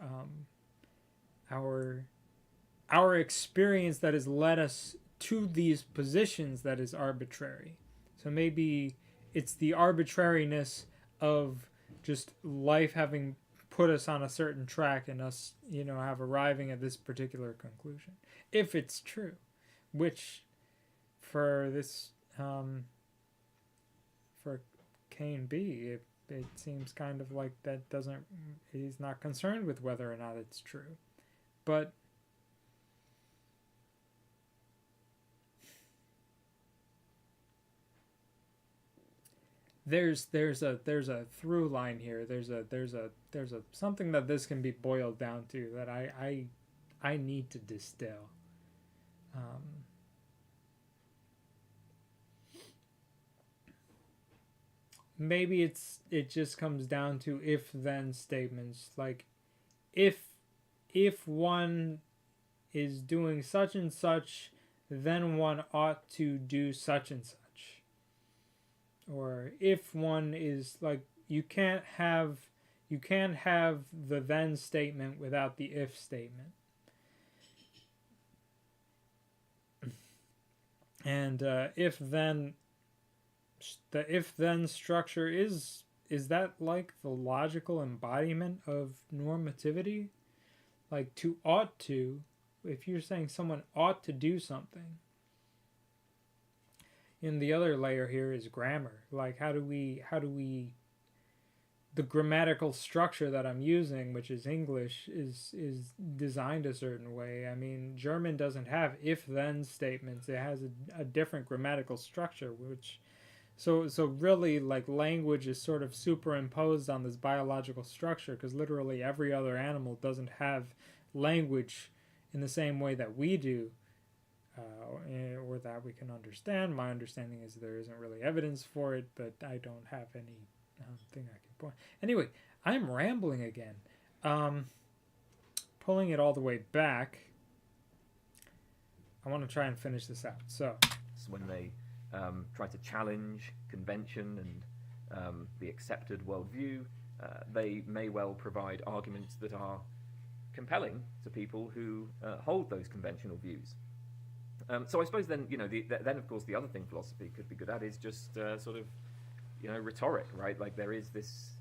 our experience that has led us to these positions that is arbitrary. So maybe it's the arbitrariness of just life having put us on a certain track and us, have arriving at this particular conclusion. If it's true, which for this, for K and B, it seems kind of like that doesn't, he's not concerned with whether or not it's true. But there's a through line here. There's a something that this can be boiled down to that I need to distill. Um, Maybe it just comes down to if then statements, like if one is doing such and such, then one ought to do such and such. Or if one is like, you can't have the then statement without the if statement. And the if then structure is that like the logical embodiment of normativity? Like to ought to, if you're saying someone ought to do something. And the other layer here is grammar. Like how do we the grammatical structure that I'm using, which is English, is designed a certain way. I mean, German doesn't have if then statements. It has a different grammatical structure, which so really, like, language is sort of superimposed on this biological structure, because literally every other animal doesn't have language in the same way that we do, or that we can understand. My understanding is there isn't really evidence for it, but I don't have any thing I can point. Anyway, I'm rambling again. Pulling it all the way back, I want to try and finish this out. So, when they try to challenge convention and the accepted worldview, they may well provide arguments that are compelling to people who hold those conventional views. So I suppose then, then of course the other thing philosophy could be good at is just sort of, rhetoric, right? Like there is this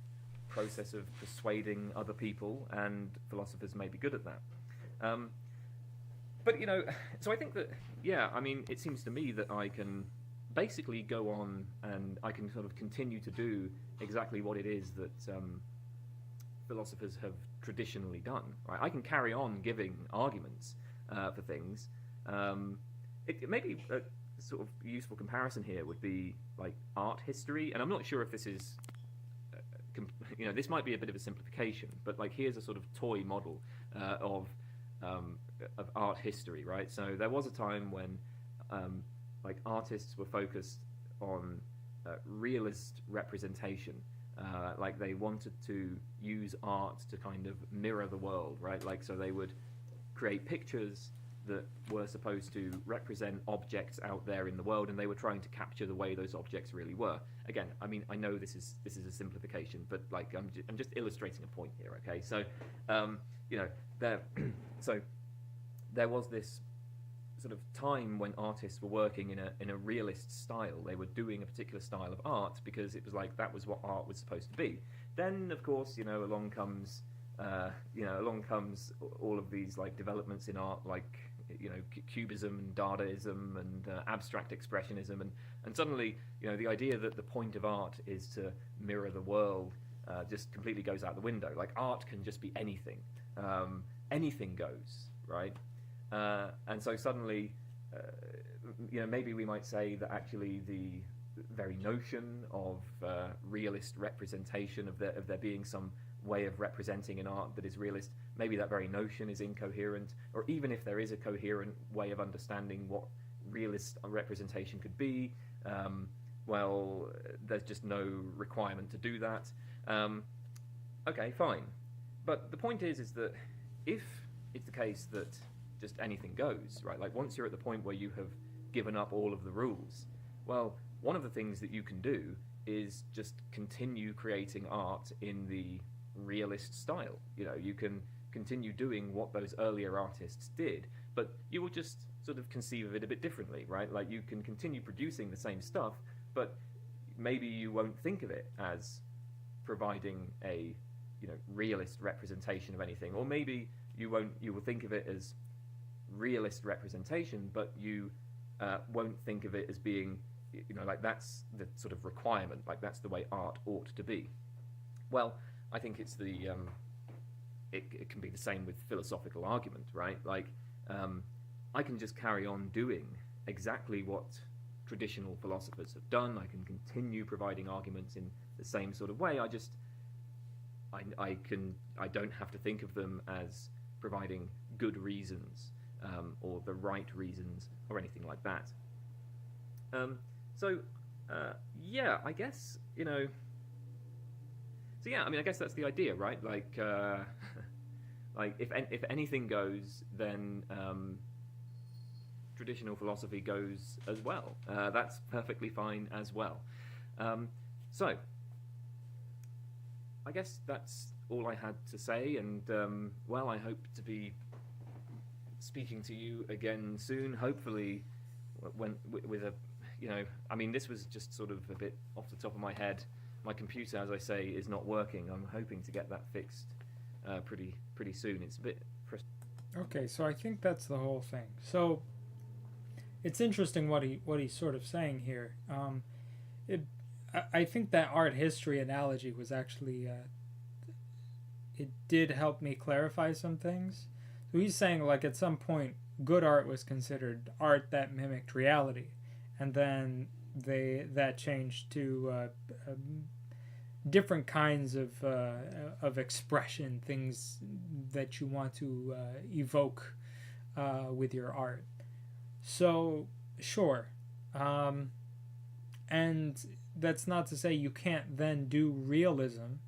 process of persuading other people, and philosophers may be good at that. But so I think that, it seems to me that I can basically go on and I can sort of continue to do exactly what it is that philosophers have traditionally done. Right? I can carry on giving arguments for things. It may be a sort of useful comparison here would be like art history, and I'm not sure if this is, this might be a bit of a simplification, but like here's a sort of toy model of art history, right? So there was a time when like artists were focused on realist representation, like they wanted to use art to kind of mirror the world, right? Like so they would create pictures that were supposed to represent objects out there in the world, and they were trying to capture the way those objects really were. Again, I mean, I know this is a simplification, but like I'm just illustrating a point here. Okay, so there was this sort of time when artists were working in a realist style. They were doing a particular style of art because it was like that was what art was supposed to be. Then, of course, along comes all of these like developments in art, like Cubism and Dadaism and abstract expressionism, and suddenly the idea that the point of art is to mirror the world just completely goes out the window. Like art can just be anything, anything goes, right? And so suddenly, maybe we might say that actually the very notion of realist representation of there being some way of representing an art that is realist, maybe that very notion is incoherent, or even if there is a coherent way of understanding what realist representation could be, well, there's just no requirement to do that. Okay, fine. But the point is that if it's the case that just anything goes, right? Like once you're at the point where you have given up all of the rules, Well, one of the things that you can do is just continue creating art in the realist style. You can continue doing what those earlier artists did, but you will just sort of conceive of it a bit differently, right? Like you can continue producing the same stuff, but maybe you won't think of it as providing a realist representation of anything, or maybe you will think of it as realist representation, but you won't think of it as being like that's the sort of requirement, like that's the way art ought to be. Well, I think it's the it can be the same with philosophical argument, right? Like I can just carry on doing exactly what traditional philosophers have done. I can continue providing arguments in the same sort of way. I don't have to think of them as providing good reasons or the right reasons or anything like that. So yeah, I guess So yeah, I mean, I guess that's the idea, right? Like like if anything goes, then traditional philosophy goes as well. That's perfectly fine as well. So I guess that's all I had to say, and well, I hope to be speaking to you again soon. Hopefully, when with a I mean, this was just sort of a bit off the top of my head. My computer, as I say, is not working. I'm hoping to get that fixed pretty soon. It's a bit frustrating. Okay, so I think that's the whole thing. So it's interesting what he's sort of saying here. I think that art history analogy was actually it did help me clarify some things. So he's saying like at some point good art was considered art that mimicked reality, and then that changed to different kinds of expression, things that you want to evoke with your art. So sure, and that's not to say you can't then do realism,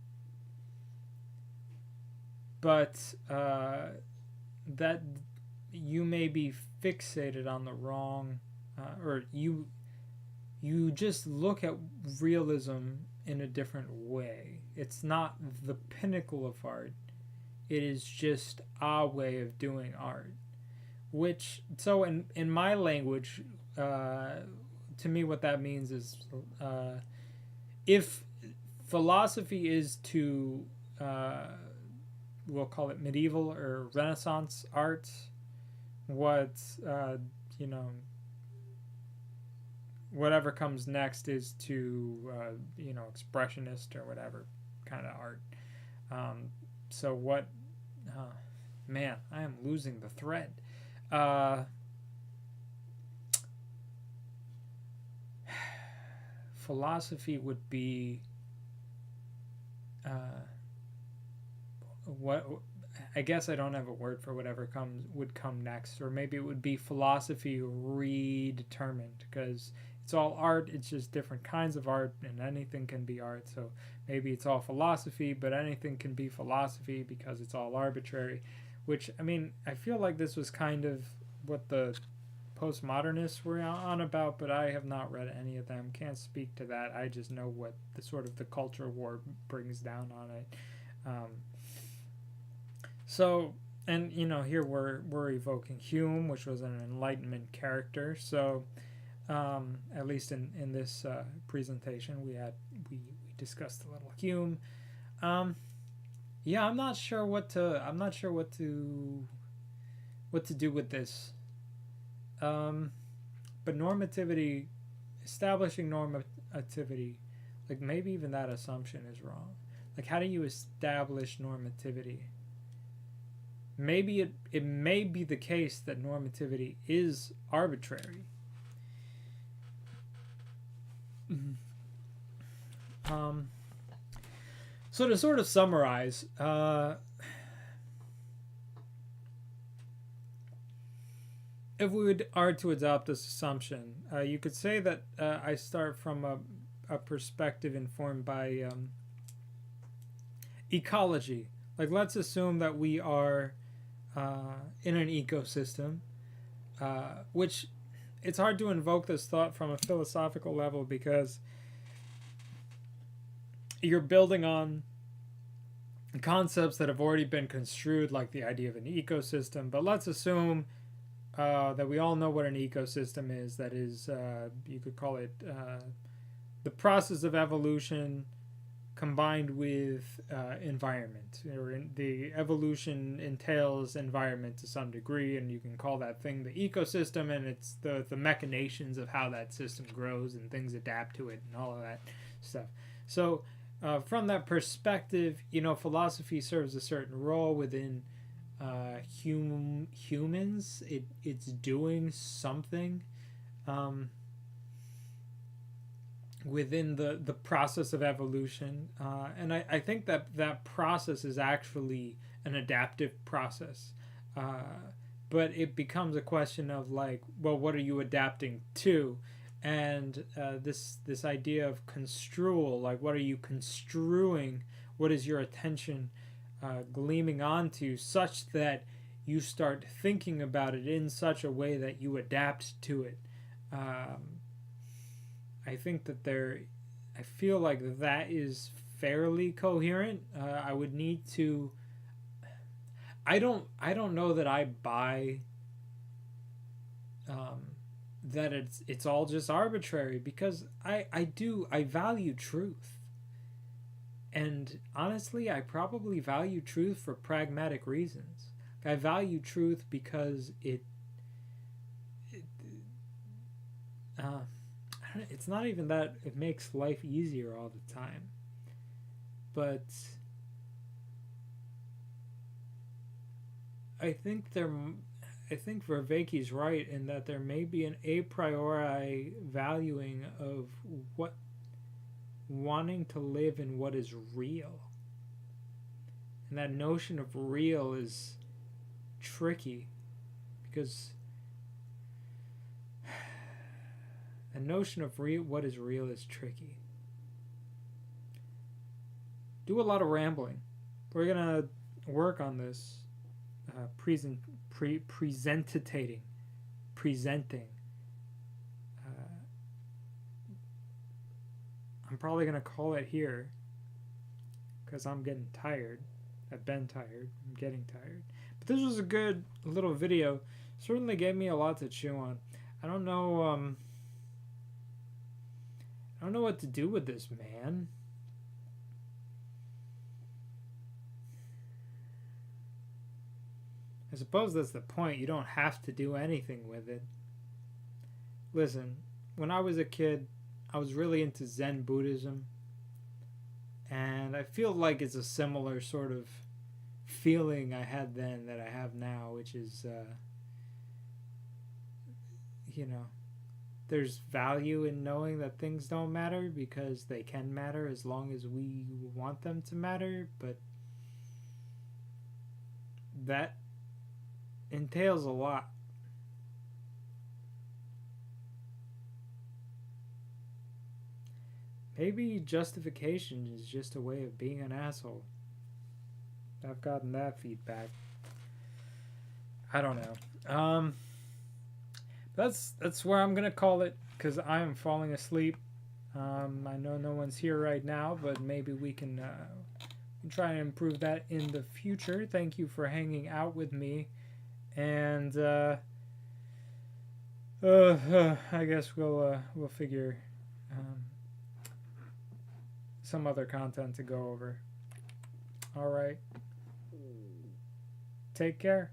but that you may be fixated on the wrong, or you just look at realism in a different way. It's not the pinnacle of art. It is just a way of doing art. Which, so in my language, to me what that means is if philosophy is to, we'll call it medieval or Renaissance art, what, whatever comes next is to expressionist or whatever kind of art. So what man, I am losing the thread. Philosophy would be what I guess I don't have a word for whatever would come next, or maybe it would be philosophy redetermined, because it's all art, it's just different kinds of art, and anything can be art. So maybe it's all philosophy, but anything can be philosophy because it's all arbitrary. Which, I mean, I feel like this was kind of what the postmodernists were on about, but I have not read any of them, can't speak to that. I just know what the sort of the culture war brings down on it. So, and here we're evoking Hume, which was an Enlightenment character. So at least in this presentation we discussed a little Hume. Yeah, I'm not sure what to do with this. But normativity, establishing normativity, like maybe even that assumption is wrong. Like, how do you establish normativity? Maybe it may be the case that normativity is arbitrary. So to sort of summarize, if we are to adopt this assumption, you could say that I start from a perspective informed by ecology. Like, let's assume that we are in an ecosystem, which it's hard to invoke this thought from a philosophical level because you're building on concepts that have already been construed, like the idea of an ecosystem. But let's assume that we all know what an ecosystem is. That is, you could call it the process of evolution combined with environment. The evolution entails environment to some degree, and you can call that thing the ecosystem, and it's the machinations of how that system grows and things adapt to it and all of that stuff. So from that perspective, philosophy serves a certain role within humans. It's doing something within the process of evolution, and I think that process is actually an adaptive process, but it becomes a question of like, well, what are you adapting to? And this idea of construal, like what are you construing, what is your attention gleaming onto, such that you start thinking about it in such a way that you adapt to it. I think that I feel like that is fairly coherent. I would need to. I don't know that I buy that it's all just arbitrary, because I value truth, and honestly, I probably value truth for pragmatic reasons. I value truth because it's not even that it makes life easier all the time, but I think Vervaeke's right in that there may be an a priori valuing of what wanting to live in what is real, and that notion of real is tricky because a notion of what is real is tricky. Do a lot of rambling. We're gonna work on this presenting. I'm probably gonna call it here because I'm getting tired. I've been tired. I'm getting tired. But this was a good little video. Certainly gave me a lot to chew on. I don't know what to do with this, man. I suppose that's the point. You don't have to do anything with it. Listen, when I was a kid, I was really into Zen Buddhism. And I feel like it's a similar sort of feeling I had then that I have now, which is, there's value in knowing that things don't matter because they can matter as long as we want them to matter, but that entails a lot. Maybe justification is just a way of being an asshole. I've gotten that feedback. I don't know. That's where I'm gonna call it because I am falling asleep. I know no one's here right now, but maybe we can try and improve that in the future. Thank you for hanging out with me, and I guess we'll figure some other content to go over. All right. Take care.